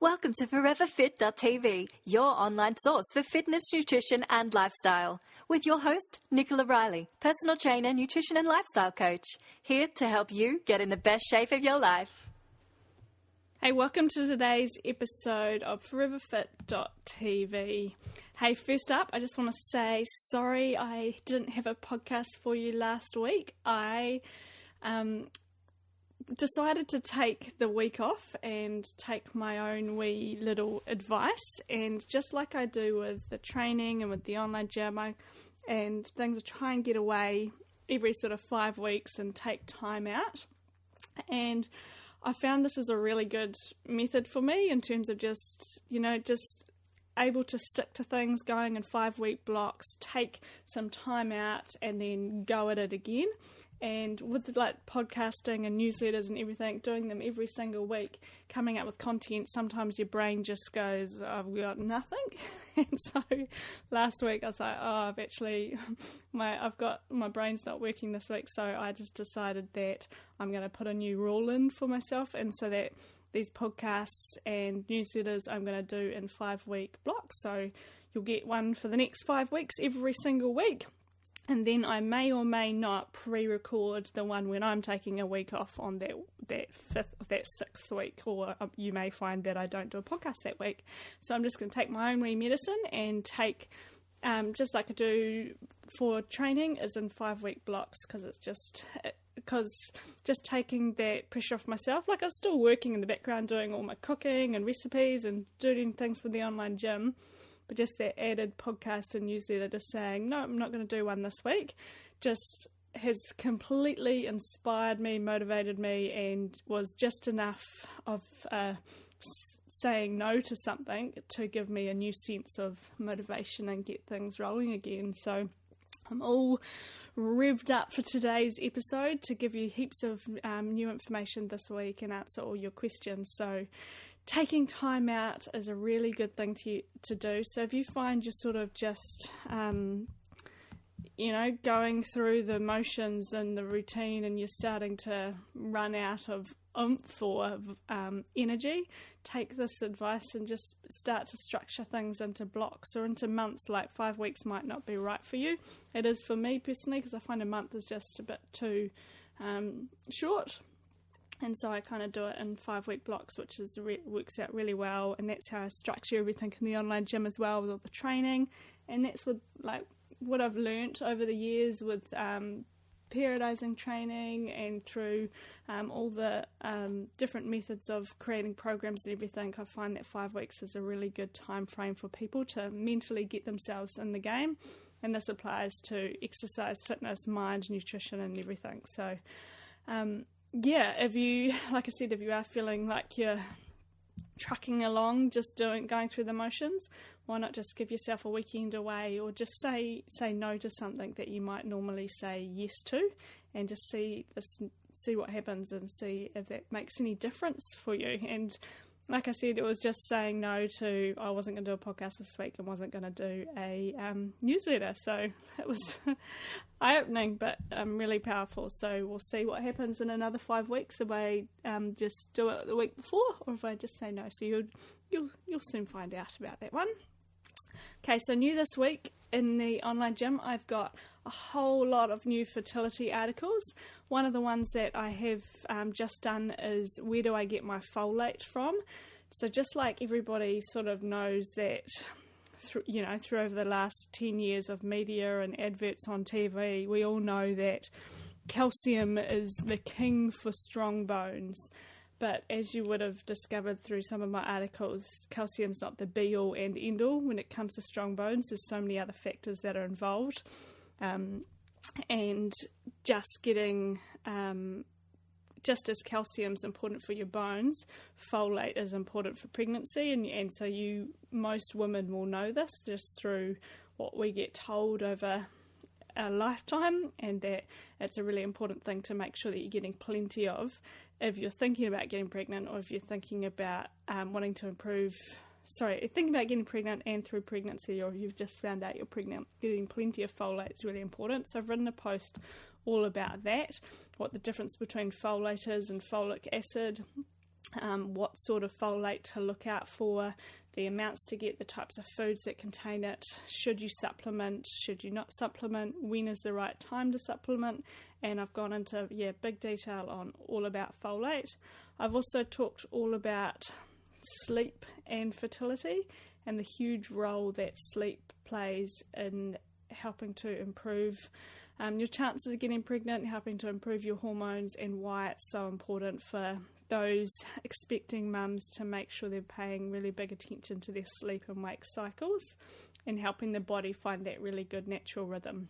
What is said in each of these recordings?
Welcome to ForeverFit.tv, your online source for fitness, nutrition and lifestyle. With your host, Nicola Riley, personal trainer, nutrition and lifestyle coach, here to help you get in the best shape of your life. Hey, welcome to today's episode of ForeverFit.tv. Hey, first up, I just want to say sorry I didn't have a podcast for you last week. I decided to take the week off and take my own wee little advice, and just like I do with the training and with the online gym and things, I try and get away every sort of 5 weeks and take time out. And I found this is a really good method for me in terms of just able to stick to things, going in 5-week blocks, take some time out and then go at it again. And with like podcasting and newsletters and everything, doing them every single week, coming up with content, sometimes your brain just goes, I've got nothing. And so last week I was like, my brain's not working this week. So I just decided that I'm going to put a new rule in for myself. And so that these podcasts and newsletters I'm going to do in 5-week blocks. So you'll get one for the next 5 weeks every single week. And then I may or may not pre-record the one when I'm taking a week off on that 6th week, or you may find that I don't do a podcast that week. So I'm just going to take my own wee medicine and take, just like I do for training, is in 5-week blocks, because just taking that pressure off myself. Like, I was still working in the background doing all my cooking and recipes and doing things for the online gym. But just that added podcast and newsletter, just saying, no, I'm not going to do one this week, just has completely inspired me, motivated me, and was just enough of saying no to something to give me a new sense of motivation and get things rolling again. So I'm all revved up for today's episode to give you heaps of new information this week and answer all your questions. So taking time out is a really good thing to do. So if you find you're sort of just, going through the motions and the routine, and you're starting to run out of oomph or energy, take this advice and just start to structure things into blocks or into months. Like 5 weeks might not be right for you. It is for me personally, because I find a month is just a bit too short. And so I kind of do it in 5-week blocks, which works out really well. And that's how I structure everything in the online gym as well, with all the training. And that's with what I've learnt over the years with periodizing training, and through all the different methods of creating programs and everything. I find that 5 weeks is a really good time frame for people to mentally get themselves in the game. And this applies to exercise, fitness, mind, nutrition and everything. So if you are feeling like you're trucking along, just going through the motions, why not just give yourself a weekend away, or just say no to something that you might normally say yes to, and just see what happens and see if that makes any difference for you. And like I said, it was just saying no to, I wasn't going to do a podcast this week and wasn't going to do a newsletter. So it was eye-opening, but really powerful. So we'll see what happens in another 5 weeks if I just do it the week before, or if I just say no. So you'll soon find out about that one. Okay, so new this week in the online gym, I've got a whole lot of new fertility articles. One of the ones that I have just done is, where do I get my folate from? So just like everybody sort of knows that through over the last 10 years of media and adverts on TV, we all know that calcium is the king for strong bones. But as you would have discovered through some of my articles, calcium's not the be-all and end-all when it comes to strong bones. There's so many other factors that are involved. And just getting, just as calcium's important for your bones, folate is important for pregnancy. And so most women will know this just through what we get told over a lifetime, and that it's a really important thing to make sure that you're getting plenty of if you're thinking about getting pregnant, or if you're thinking about thinking about getting pregnant and through pregnancy, or you've just found out you're pregnant. Getting plenty of folate is really important. So I've written a post all about that, what the difference between folate is and folic acid, what sort of folate to look out for, the amounts to get, the types of foods that contain it, should you supplement, should you not supplement, when is the right time to supplement, and I've gone into big detail on all about folate. I've also talked all about sleep and fertility and the huge role that sleep plays in helping to improve your chances of getting pregnant, helping to improve your hormones, and why it's so important for those expecting mums to make sure they're paying really big attention to their sleep and wake cycles and helping the body find that really good natural rhythm.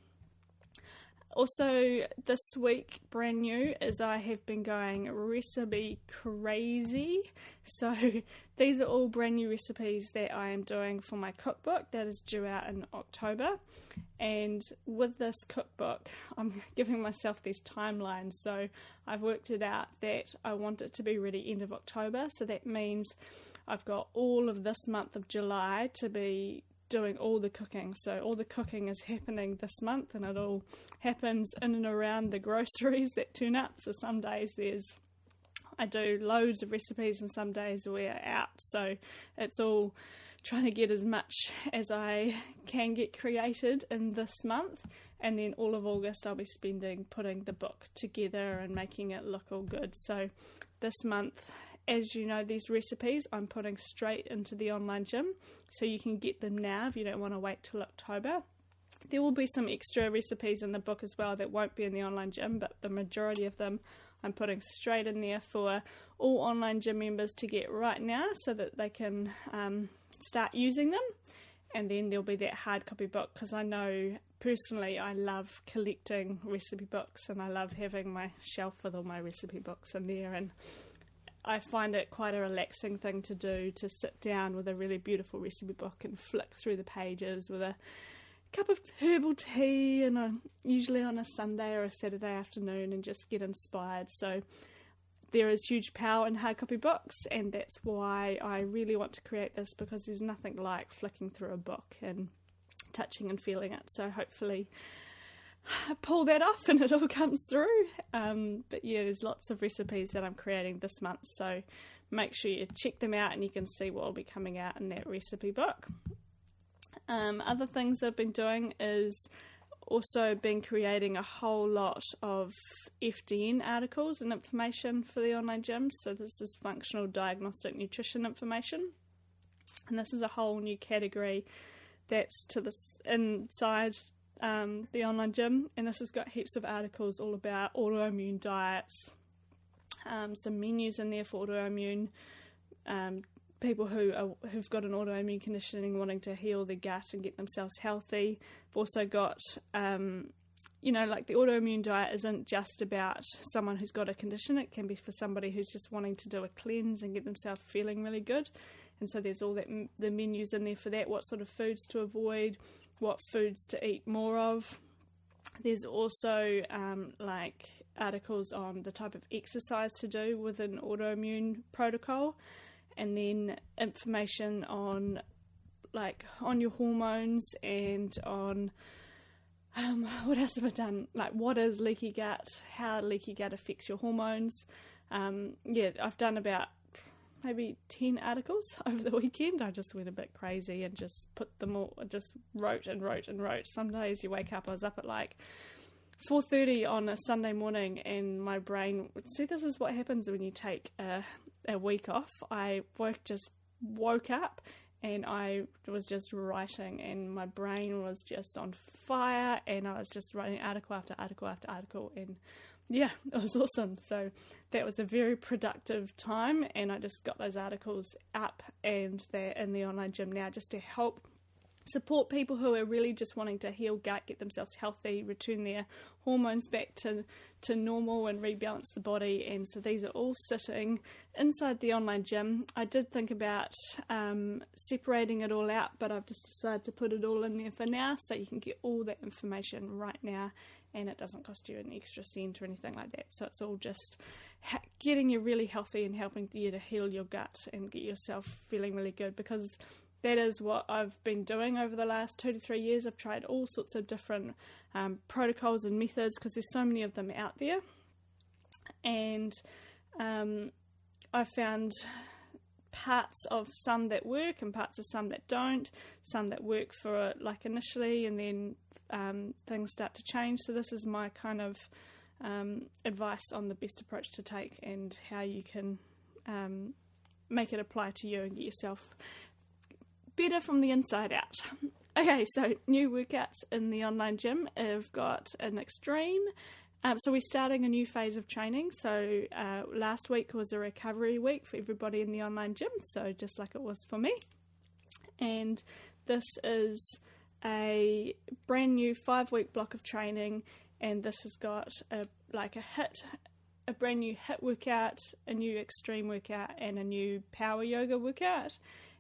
Also, this week, brand new, is I have been going recipe crazy. So these are all brand new recipes that I am doing for my cookbook that is due out in October. And with this cookbook, I'm giving myself these timelines. So I've worked it out that I want it to be ready end of October. So that means I've got all of this month of July to be doing all the cooking. So all the cooking is happening this month, and it all happens in and around the groceries that turn up. So some days I do loads of recipes, and some days we're out. So it's all trying to get as much as I can get created in this month, and then all of August I'll be spending putting the book together and making it look all good. So this month, as you know, these recipes I'm putting straight into the online gym, so you can get them now if you don't want to wait till October. There will be some extra recipes in the book as well that won't be in the online gym, but the majority of them I'm putting straight in there for all online gym members to get right now, so that they can start using them. And then there'll be that hard copy book, because I know personally I love collecting recipe books, and I love having my shelf with all my recipe books in there, and I find it quite a relaxing thing to do, to sit down with a really beautiful recipe book and flick through the pages with a cup of herbal tea, and usually on a Sunday or a Saturday afternoon, and just get inspired. So there is huge power in hard copy books, and that's why I really want to create this, because there's nothing like flicking through a book and touching and feeling it. So hopefully pull that off and it all comes through. But yeah, there's lots of recipes that I'm creating this month, so make sure you check them out and you can see what will be coming out in that recipe book. Other things I've been doing is also been creating a whole lot of FDN articles and information for the online gym. So this is functional diagnostic nutrition information, and this is a whole new category that's to this inside the online gym, and this has got heaps of articles all about autoimmune diets, some menus in there for autoimmune people who've got an autoimmune conditioning, wanting to heal their gut and get themselves healthy. I've also got like the autoimmune diet isn't just about someone who's got a condition. It can be for somebody who's just wanting to do a cleanse and get themselves feeling really good. And so there's all the menus in there for that, what sort of foods to avoid, what foods to eat more of. There's also articles on the type of exercise to do with an autoimmune protocol, and then information on your hormones, and on what else have I done? Like, what is leaky gut, how leaky gut affects your hormones. I've done about maybe 10 articles over the weekend. I just went a bit crazy and just put them all, just wrote and wrote and wrote. Some days you wake up, I was up at 4:30 on a Sunday morning, and my brain, see, this is what happens when you take a week off. I woke up and I was just writing, and my brain was just on fire, and I was just writing article after article after article, and yeah, it was awesome. So that was a very productive time, and I just got those articles up, and they're in the online gym now, just to help support people who are really just wanting to heal gut, get themselves healthy, return their hormones back to normal, and rebalance the body. And so these are all sitting inside the online gym. I did think about separating it all out, but I've just decided to put it all in there for now, so you can get all that information right now, and it doesn't cost you an extra cent or anything like that. So it's all just getting you really healthy and helping you to heal your gut and get yourself feeling really good, because that is what I've been doing over the last 2 to 3 years. I've tried all sorts of different protocols and methods, because there's so many of them out there. And I found parts of some that work and parts of some that don't, some that work for like initially, and then things start to change. So this is my kind of advice on the best approach to take and how you can make it apply to you and get yourself better from the inside out. Okay, so new workouts in the online gym. I've got an extreme. So we're starting a new phase of training. So last week was a recovery week for everybody in the online gym, so just like it was for me. And this is a brand new 5-week block of training, and this has got a brand new HIIT workout, a new extreme workout, and a new power yoga workout.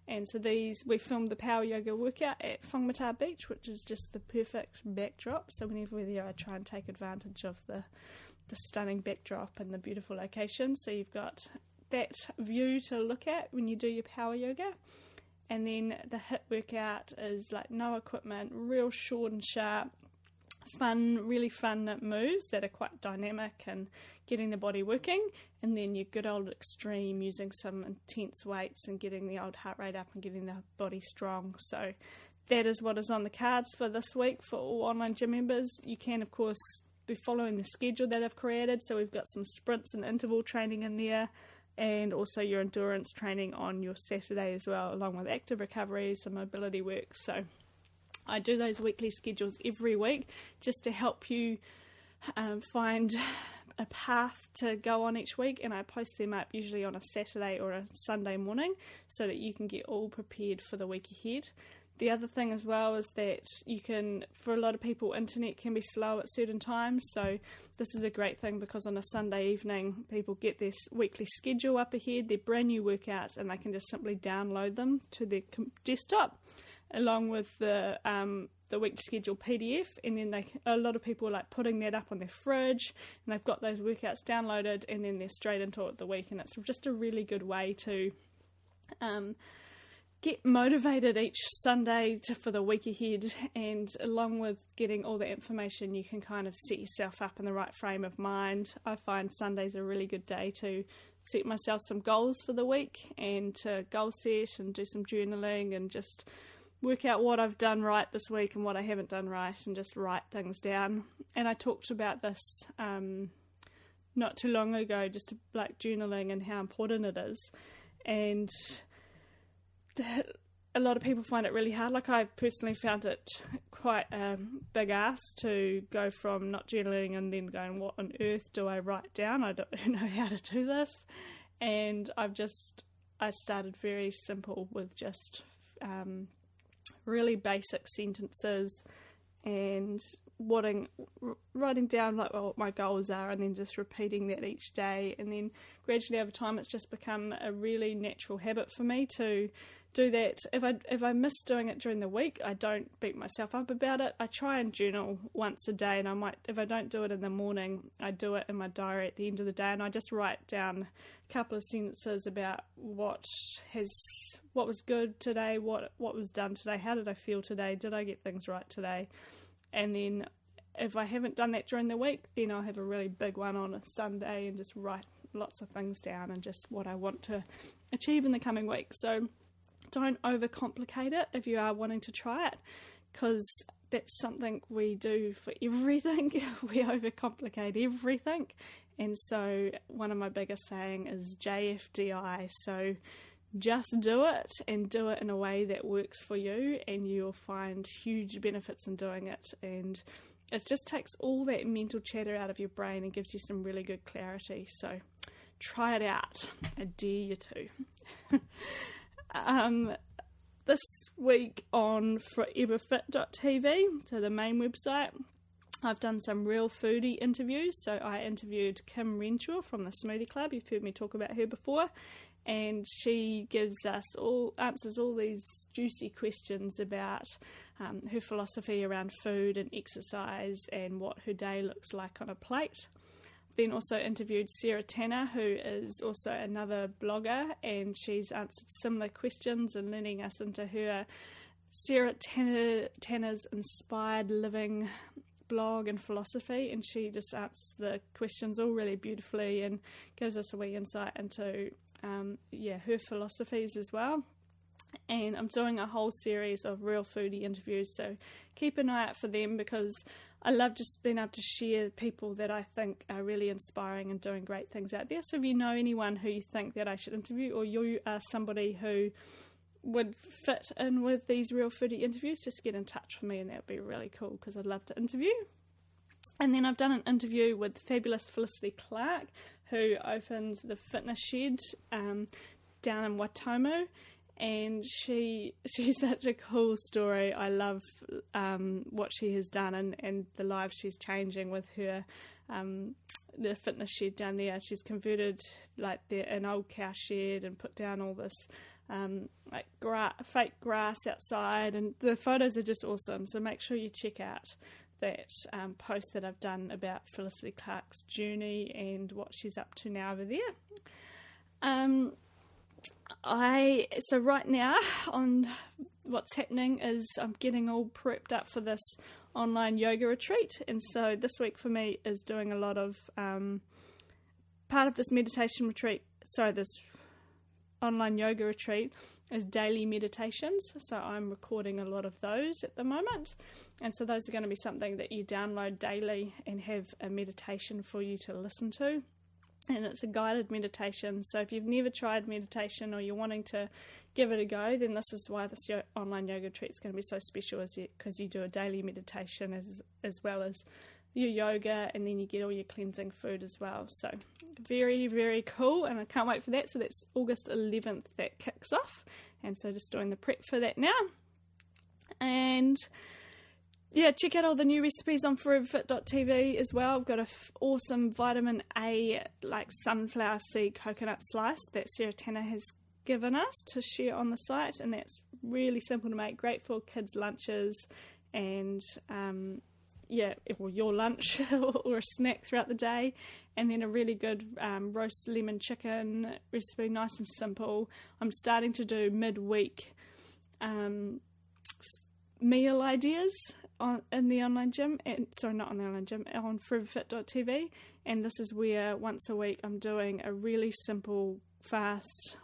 And so we filmed the power yoga workout at Whangamata Beach, which is just the perfect backdrop. So whenever we're there, I try and take advantage of the stunning backdrop and the beautiful location. So you've got that view to look at when you do your power yoga. And then the HIIT workout is like no equipment, real short and sharp, fun, really fun moves that are quite dynamic and getting the body working. And then your good old extreme, using some intense weights and getting the old heart rate up and getting the body strong. So that is what is on the cards for this week for all online gym members. You can, of course, be following the schedule that I've created. So we've got some sprints and interval training in there, and also your endurance training on your Saturday as well, along with active recovery, some mobility work. So I do those weekly schedules every week just to help you find a path to go on each week, and I post them up usually on a Saturday or a Sunday morning so that you can get all prepared for the week ahead. The other thing as well is that you can, for a lot of people, internet can be slow at certain times, so this is a great thing because on a Sunday evening people get their weekly schedule up ahead, their brand new workouts, and they can just simply download them to their desktop along with the weekly schedule PDF, and then a lot of people are like putting that up on their fridge, and they've got those workouts downloaded, and then they're straight into it the week, and it's just a really good way to get motivated each Sunday for the week ahead. And along with getting all the information, you can kind of set yourself up in the right frame of mind. I find Sunday's a really good day to set myself some goals for the week and to goal set and do some journaling and just work out what I've done right this week and what I haven't done right, and just write things down. And I talked about this not too long ago, just like journaling and how important it is. And a lot of people find it really hard. Like I personally found it quite a big ask to go from not journaling and then going, what on earth do I write down? I don't know how to do this. And I started very simple with just really basic sentences and writing down like what my goals are, and then just repeating that each day. And then gradually over time it's just become a really natural habit for me to do that. If I miss doing it during the week, I don't beat myself up about it. I try and journal once a day, and if I don't do it in the morning, I do it in my diary at the end of the day, and I just write down a couple of sentences about what was good today, what was done today, how did I feel today, did I get things right today. And then if I haven't done that during the week, then I'll have a really big one on a Sunday and just write lots of things down and just what I want to achieve in the coming week. So don't overcomplicate it if you are wanting to try it, because that's something we do for everything. We overcomplicate everything. And so one of my biggest saying is JFDI. So just do it, and do it in a way that works for you, and you'll find huge benefits in doing it. And it just takes all that mental chatter out of your brain and gives you some really good clarity. So try it out. I dare you to. This week on foreverfit.tv, so the main website, I've done some real foodie interviews. So I interviewed Kim Renshaw from the Smoothie Club. You've heard me talk about her before. And she answers all these juicy questions about her philosophy around food and exercise and what her day looks like on a plate. Then also interviewed Sarah Tanner, who is also another blogger, and she's answered similar questions and leading us into her Sarah Tanner's Inspired Living blog and philosophy, and she just answers the questions all really beautifully and gives us a wee insight into her philosophies as well. And I'm doing a whole series of real foodie interviews, so keep an eye out for them, because I love just being able to share people that I think are really inspiring and doing great things out there. So if you know anyone who you think that I should interview, or you are somebody who would fit in with these real foodie interviews, just get in touch with me, and that would be really cool, because I'd love to interview. And then I've done an interview with fabulous Felicity Clark, who opened the Fitness Shed down in Waitangi. And she's such a cool story. I love what she has done and the lives she's changing with her, the fitness shed down there. She's converted like an old cow shed and put down all this fake grass outside, and the photos are just awesome. So make sure you check out that post that I've done about Felicity Clark's journey and what she's up to now over there. So right now, on what's happening is I'm getting all prepped up for this online yoga retreat, and so this week for me is doing a lot of part of this meditation retreat. This online yoga retreat is daily meditations, so I'm recording a lot of those at the moment, and so those are going to be something that you download daily and have a meditation for you to listen to. And it's a guided meditation, so if you've never tried meditation or you're wanting to give it a go, then this is why this online yoga retreat is going to be so special, because you do a daily meditation as well as your yoga, and then you get all your cleansing food as well. So very, very cool, and I can't wait for that. So that's August 11th that kicks off, and so just doing the prep for that now. And yeah, check out all the new recipes on foreverfit.tv as well. I've got an awesome vitamin A, like sunflower seed coconut slice that Sarah Tanner has given us to share on the site, and that's really simple to make, great for kids' lunches and your lunch or a snack throughout the day. And then a really good roast lemon chicken recipe, nice and simple. I'm starting to do midweek meal ideas in the online gym, not on the online gym, on foreverfit.tv, and this is where once a week I'm doing a really simple, fast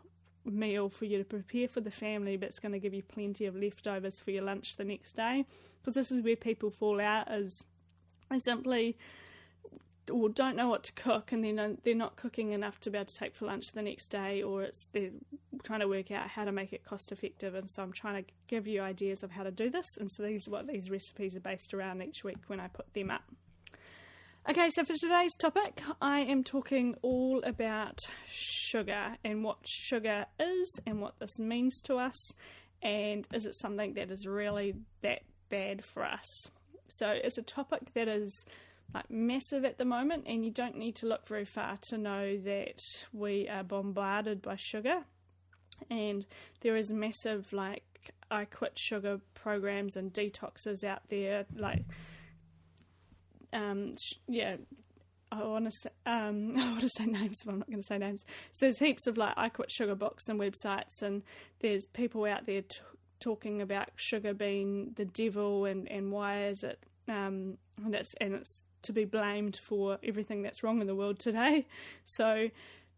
meal for you to prepare for the family, but it's going to give you plenty of leftovers for your lunch the next day, because this is where people fall out, is they simply don't know what to cook, and then they're not cooking enough to be able to take for lunch the next day, or they're trying to work out how to make it cost effective. And so I'm trying to give you ideas of how to do this, and so these are what these recipes are based around each week when I put them up. Okay, so for today's topic, I am talking all about sugar and what sugar is and what this means to us, and is it something that is really that bad for us. So it's a topic that is massive at the moment, and you don't need to look very far to know that we are bombarded by sugar, and there is massive I quit sugar programs and detoxes out there. I want to say names, but I'm not going to say names. So there's heaps of I quit sugar books and websites, and there's people out there talking about sugar being the devil, and why is it and it's to be blamed for everything that's wrong in the world today. So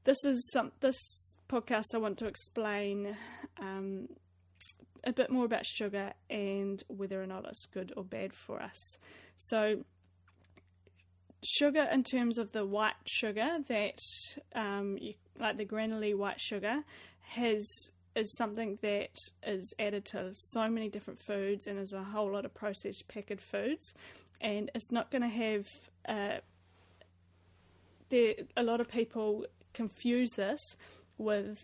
this podcast I want to explain a bit more about sugar and whether or not it's good or bad for us. So sugar, in terms of the white sugar that like the granule white sugar, is something that is added to so many different foods, and is a whole lot of processed packaged foods, and it's not going to have a lot of people confuse this with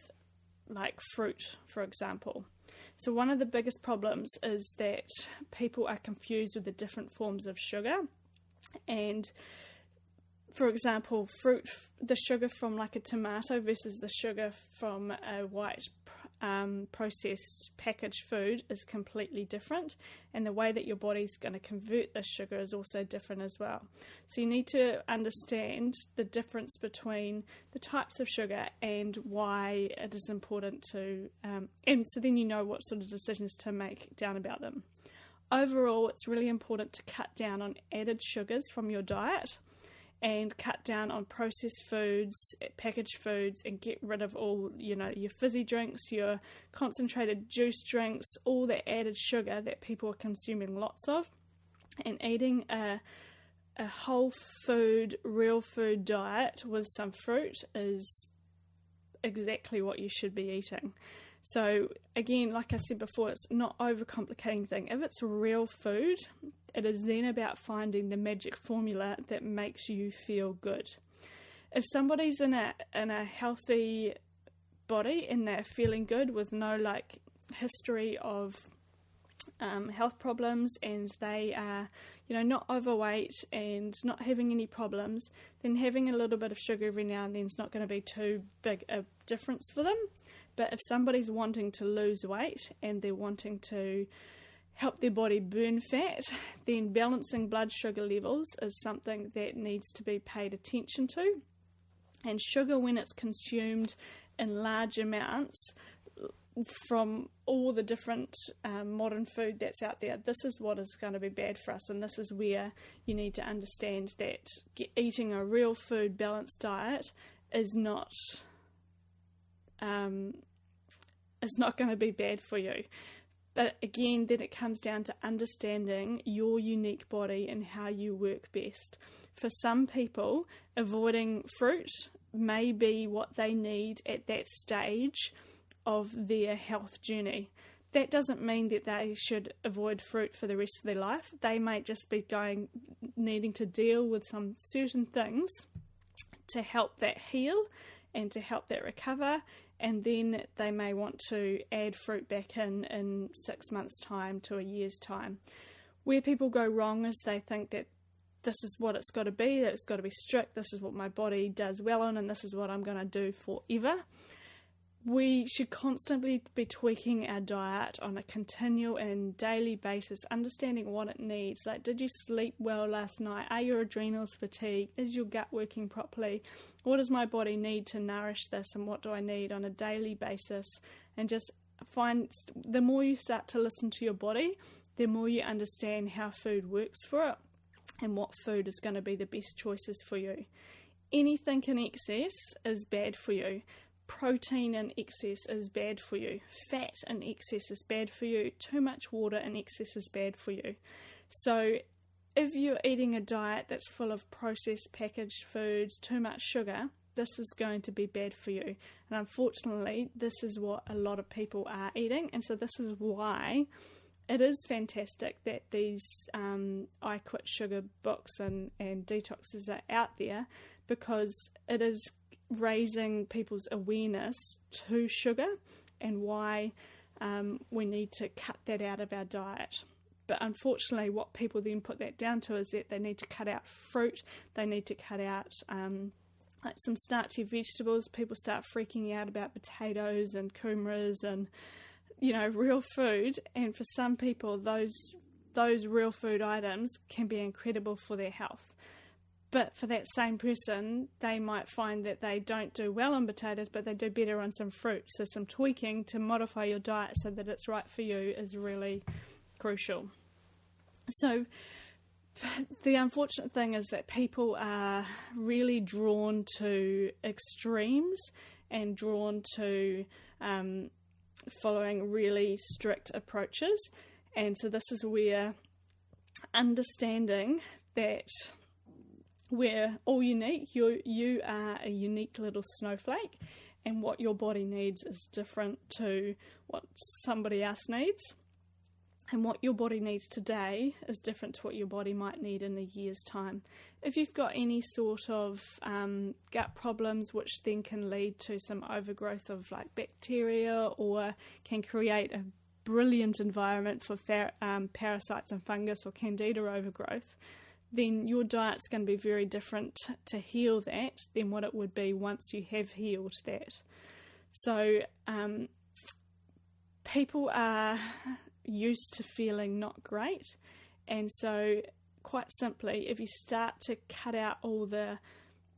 fruit, for example. So one of the biggest problems is that people are confused with the different forms of sugar. And for example, the sugar from a tomato versus the sugar from a white processed packaged food is completely different, and the way that your body's going to convert this sugar is also different as well. So you need to understand the difference between the types of sugar and why it is important to, and so then you know what sort of decisions to make down about them. Overall, it's really important to cut down on added sugars from your diet, and cut down on processed foods, packaged foods, and get rid of all, your fizzy drinks, your concentrated juice drinks, all the added sugar that people are consuming lots of, and eating a whole food, real food diet with some fruit is exactly what you should be eating. So again, like I said before, it's not overcomplicating thing. If it's real food, it is then about finding the magic formula that makes you feel good. If somebody's in a healthy body and they're feeling good with no history of health problems, and they are not overweight and not having any problems, then having a little bit of sugar every now and then is not going to be too big a difference for them. But if somebody's wanting to lose weight and they're wanting to help their body burn fat, then balancing blood sugar levels is something that needs to be paid attention to. And sugar, when it's consumed in large amounts from all the different modern food that's out there, this is what is going to be bad for us. And this is where you need to understand that eating a real food balanced diet is not going to be bad for you. But again, then it comes down to understanding your unique body and how you work best. For some people, avoiding fruit may be what they need at that stage of their health journey. That doesn't mean that they should avoid fruit for the rest of their life. They might just be needing to deal with some certain things to help that heal and to help that recover, and then they may want to add fruit back in 6 months' time to a year's time. Where people go wrong is they think that this is what it's got to be, that it's got to be strict, this is what my body does well on, and this is what I'm going to do forever. We should constantly be tweaking our diet on a continual and daily basis, understanding what it needs. Like, did you sleep well last night? Are your adrenals fatigued? Is your gut working properly? What does my body need to nourish this, and what do I need on a daily basis? And just find, the more you start to listen to your body, the more you understand how food works for it and what food is going to be the best choices for you. Anything in excess is bad for you. Protein in excess is bad for you. Fat in excess is bad for you. Too much water in excess is bad for you. So if you're eating a diet that's full of processed packaged foods, too much sugar, this is going to be bad for you. And unfortunately, this is what a lot of people are eating. And so this is why it is fantastic that these I Quit Sugar books and detoxes are out there, because it is raising people's awareness to sugar and why we need to cut that out of our diet. But unfortunately, what people then put that down to is that they need to cut out fruit, they need to cut out some starchy vegetables. People start freaking out about potatoes and kumaras and real food, and for some people those real food items can be incredible for their health. But for that same person, they might find that they don't do well on potatoes, but they do better on some fruit. So some tweaking to modify your diet so that it's right for you is really crucial. So the unfortunate thing is that people are really drawn to extremes and drawn to following really strict approaches. And so this is where understanding that we're all unique. You are a unique little snowflake, and what your body needs is different to what somebody else needs. And what your body needs today is different to what your body might need in a year's time. If you've got any sort of gut problems, which then can lead to some overgrowth of bacteria, or can create a brilliant environment for parasites and fungus or candida overgrowth, then your diet's going to be very different to heal that than what it would be once you have healed that. So people are used to feeling not great, and so quite simply, if you start to cut out all the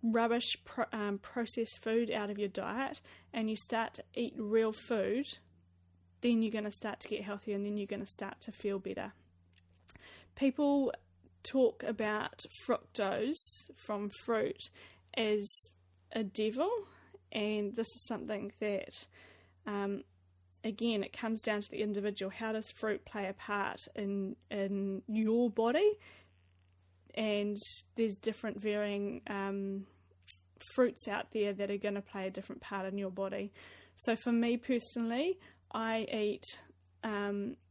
rubbish processed food out of your diet and you start to eat real food, then you're going to start to get healthier, and then you're going to start to feel better. People talk about fructose from fruit as a devil, and this is something that, again, it comes down to the individual. How does fruit play a part in your body? And there's different varying fruits out there that are going to play a different part in your body. So for me personally, I eat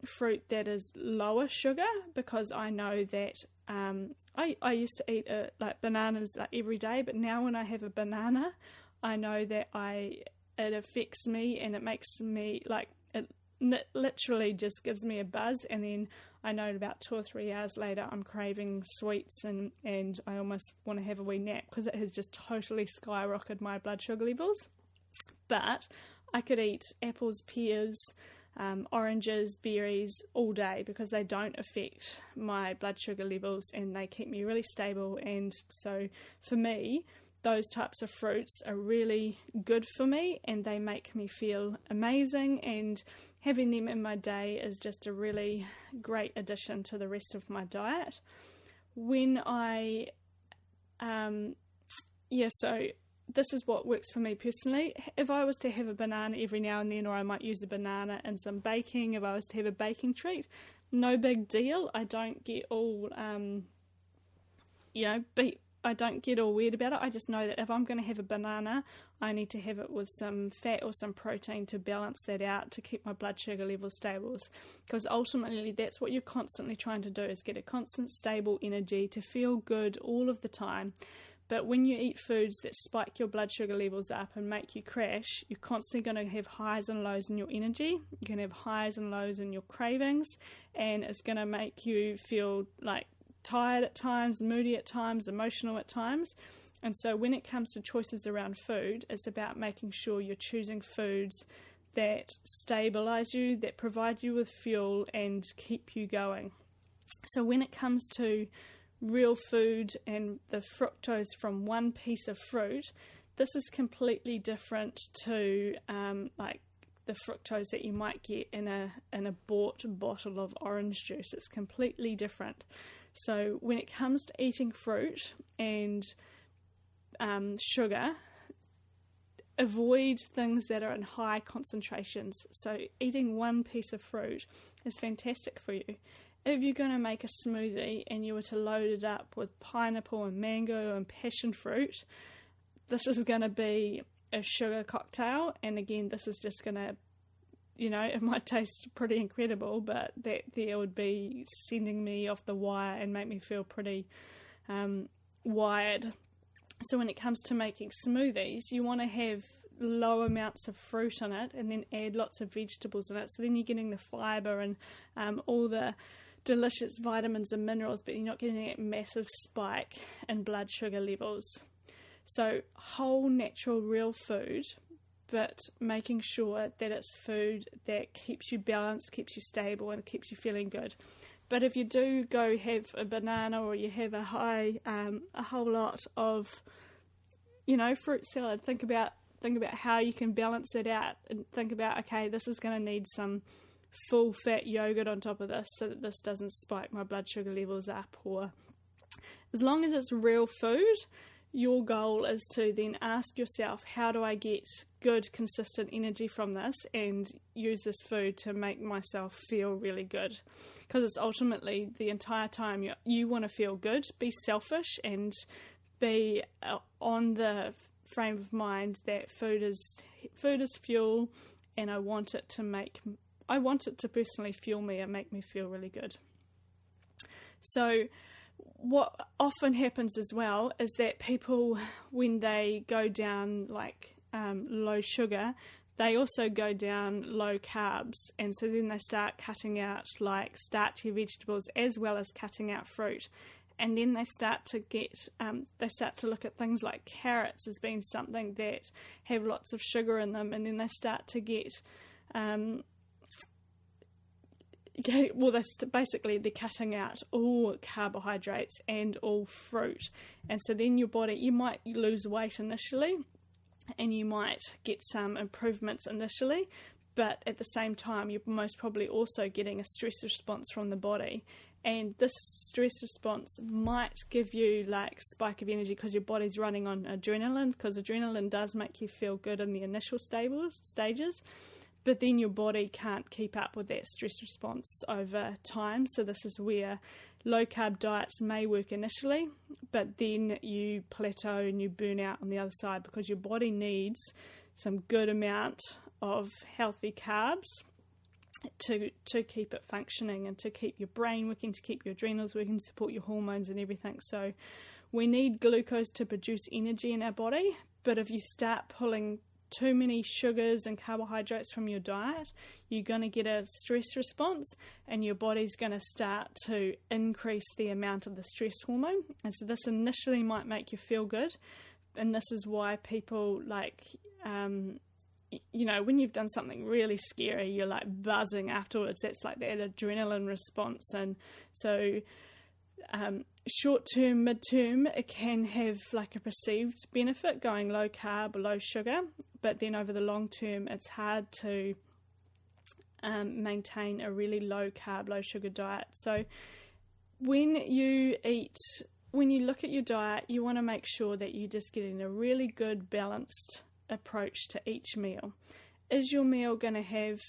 fruit that is lower sugar, because I know that I used to eat like bananas like every day, but now when I have a banana, I know that it affects me, and it makes me like, it literally just gives me a buzz, and then I know about 2 or 3 hours later I'm craving sweets, and I almost want to have a wee nap, because it has just totally skyrocketed my blood sugar levels. But I could eat apples, pears, oranges, berries all day, because they don't affect my blood sugar levels and they keep me really stable. And so for me, those types of fruits are really good for me, and they make me feel amazing, and having them in my day is just a really great addition to the rest of my diet. When so this is what works for me personally. If I was to have a banana every now and then, or I might use a banana in some baking, if I was to have a baking treat, no big deal. I don't get all, I don't get all weird about it. I just know that if I'm going to have a banana, I need to have it with some fat or some protein to balance that out, to keep my blood sugar levels stable. Because ultimately that's what you're constantly trying to do, is get a constant stable energy to feel good all of the time. But when you eat foods that spike your blood sugar levels up and make you crash, you're constantly going to have highs and lows in your energy. You're going to have highs and lows in your cravings, and it's going to make you feel like tired at times, moody at times, emotional at times. And so when it comes to choices around food, it's about making sure you're choosing foods that stabilize you, that provide you with fuel and keep you going. So when it comes to real food and the fructose from one piece of fruit, this is completely different to like the fructose that you might get in a bought bottle of orange juice. It's completely different. So when it comes to eating fruit and sugar, avoid things that are in high concentrations. So eating one piece of fruit is fantastic for you. If you're going to make a smoothie and you were to load it up with pineapple and mango and passion fruit, this is going to be a sugar cocktail. And again, this is just going to, it might taste pretty incredible, but that there would be sending me off the wire and make me feel pretty wired. So when it comes to making smoothies, you want to have low amounts of fruit in it, and then add lots of vegetables in it. So then you're getting the fibre and all the delicious vitamins and minerals, but you're not getting a massive spike in blood sugar levels. So whole, natural, real food, but making sure that it's food that keeps you balanced, keeps you stable, and keeps you feeling good. But if you do go have a banana, or you have a whole lot of, fruit salad, think about how you can balance it out, and think about, okay, this is going to need some full fat yogurt on top of this so that this doesn't spike my blood sugar levels up. Or as long as it's real food, your goal is to then ask yourself, how do I get good, consistent energy from this, and use this food to make myself feel really good? Because it's ultimately the entire time you want to feel good. Be selfish and be on the frame of mind that food is fuel, and I want it to personally fuel me and make me feel really good. So what often happens as well is that people, when they go down like low sugar, they also go down low carbs, and so then they start cutting out like starchy vegetables as well as cutting out fruit. And then they start to look at things like carrots as being something that have lots of sugar in them, and then they start to get basically they're cutting out all carbohydrates and all fruit. And so then your body, you might lose weight initially, and you might get some improvements initially, but at the same time you're most probably also getting a stress response from the body. And this stress response might give you like spike of energy because your body's running on adrenaline, because adrenaline does make you feel good in the initial stages, but then your body can't keep up with that stress response over time. So this is where low carb diets may work initially, but then you plateau and you burn out on the other side, because your body needs some good amount of healthy carbs to keep it functioning and to keep your brain working, to keep your adrenals working, to support your hormones and everything. So we need glucose to produce energy in our body, but if you start pulling too many sugars and carbohydrates from your diet, you're going to get a stress response, and your body's going to start to increase the amount of the stress hormone. And so this initially might make you feel good, and this is why people like when you've done something really scary, you're like buzzing afterwards. That's like that adrenaline response. And so short term, mid term, it can have like a perceived benefit going low carb or low sugar, but then over the long term, it's hard to maintain a really low carb, low sugar diet. So when you look at your diet, you want to make sure that you're just getting a really good balanced approach to each meal. Is your meal going to have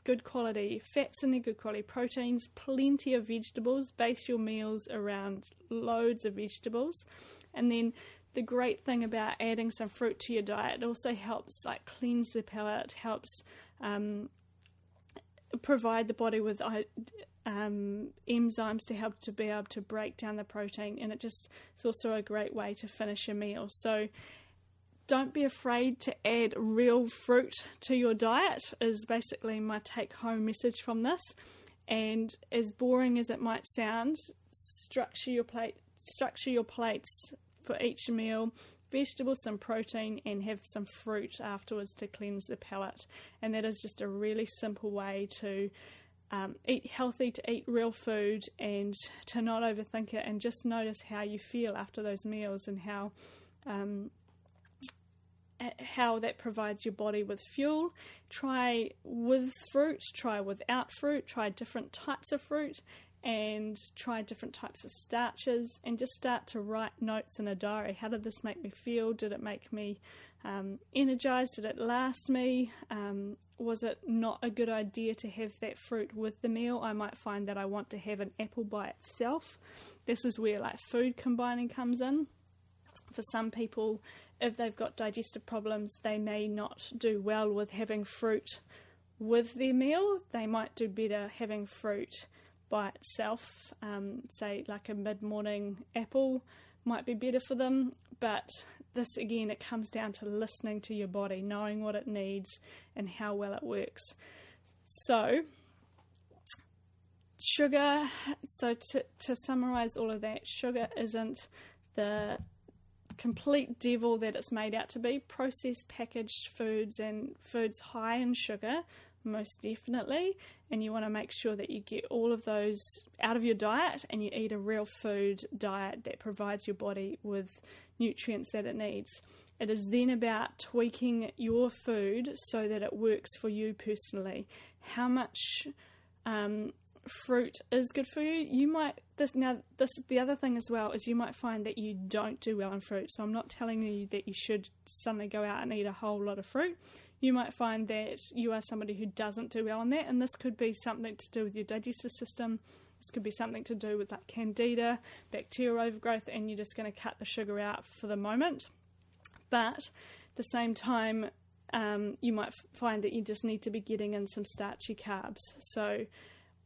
good quality fats in there, good quality proteins, plenty of vegetables? Base your meals around loads of vegetables. And then the great thing about adding some fruit to your diet, it also helps like cleanse the palate, helps provide the body with enzymes to help to be able to break down the protein, and it's also a great way to finish your meal. So don't be afraid to add real fruit to your diet is basically my take-home message from this. And as boring as it might sound, structure your plates for each meal, vegetables, some protein, and have some fruit afterwards to cleanse the palate. And that is just a really simple way to eat healthy, to eat real food, and to not overthink it, and just notice how you feel after those meals, and how that provides your body with fuel. Try with fruit, try without fruit, try different types of fruit, and try different types of starches, and just start to write notes in a diary. How did this make me feel? Did it make me energized? Did it last me? Was it not a good idea to have that fruit with the meal? I might find that I want to have an apple by itself. This is where like food combining comes in. For some people, if they've got digestive problems, they may not do well with having fruit with their meal. They might do better having fruit by itself. Say like a mid-morning apple might be better for them. But this, again, it comes down to listening to your body, knowing what it needs and how well it works. So sugar, to summarize all of that, sugar isn't the complete devil that it's made out to be. Processed packaged foods and foods high in sugar, most definitely, and you want to make sure that you get all of those out of your diet, and you eat a real food diet that provides your body with nutrients that it needs. It is then about tweaking your food so that it works for you personally. How much fruit is good for you. The other thing as well is you might find that you don't do well on fruit. So I'm not telling you that you should suddenly go out and eat a whole lot of fruit. You might find that you are somebody who doesn't do well on that, and this could be something to do with your digestive system. This could be something to do with like candida, bacterial overgrowth, and you're just going to cut the sugar out for the moment. But at the same time, you might find that you just need to be getting in some starchy carbs.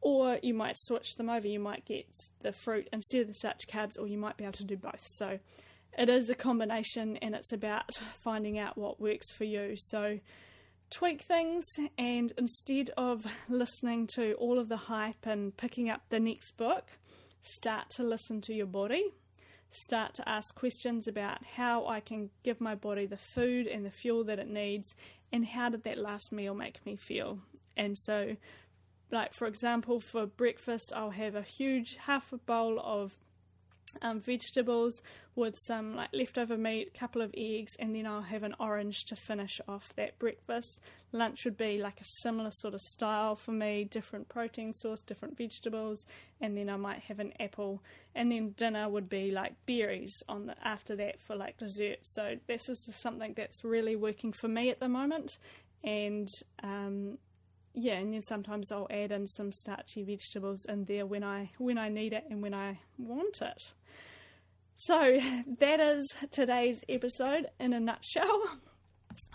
Or you might switch them over. You might get the fruit instead of the starchy carbs, or you might be able to do both. So it is a combination, and it's about finding out what works for you. So tweak things, and instead of listening to all of the hype and picking up the next book, start to listen to your body. Start to ask questions about how I can give my body the food and the fuel that it needs, and how did that last meal make me feel. And so, like for example, for breakfast, I'll have a huge half a bowl of vegetables with some like leftover meat, a couple of eggs, and then I'll have an orange to finish off that breakfast. Lunch would be like a similar sort of style for me, different protein source, different vegetables, and then I might have an apple. And then dinner would be like berries after that for like dessert. So this is something that's really working for me at the moment. And and then sometimes I'll add in some starchy vegetables in there when I need it and when I want it. So that is today's episode in a nutshell.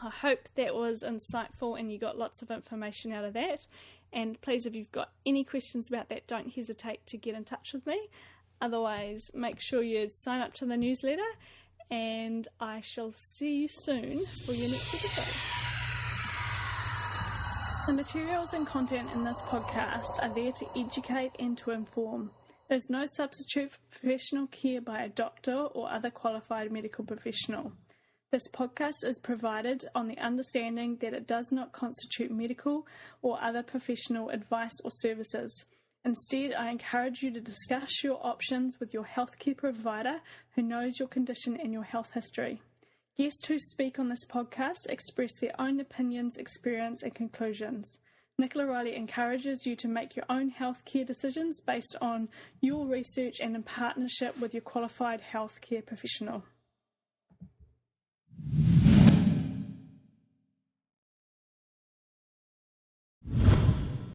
I hope that was insightful and you got lots of information out of that. And please, if you've got any questions about that, don't hesitate to get in touch with me. Otherwise, make sure you sign up to the newsletter, and I shall see you soon for your next episode. The materials and content in this podcast are there to educate and to inform. There is no substitute for professional care by a doctor or other qualified medical professional. This podcast is provided on the understanding that it does not constitute medical or other professional advice or services. Instead, I encourage you to discuss your options with your healthcare provider who knows your condition and your health history. Guests who speak on this podcast express their own opinions, experience, and conclusions. Nicola Riley encourages you to make your own healthcare decisions based on your research and in partnership with your qualified healthcare professional.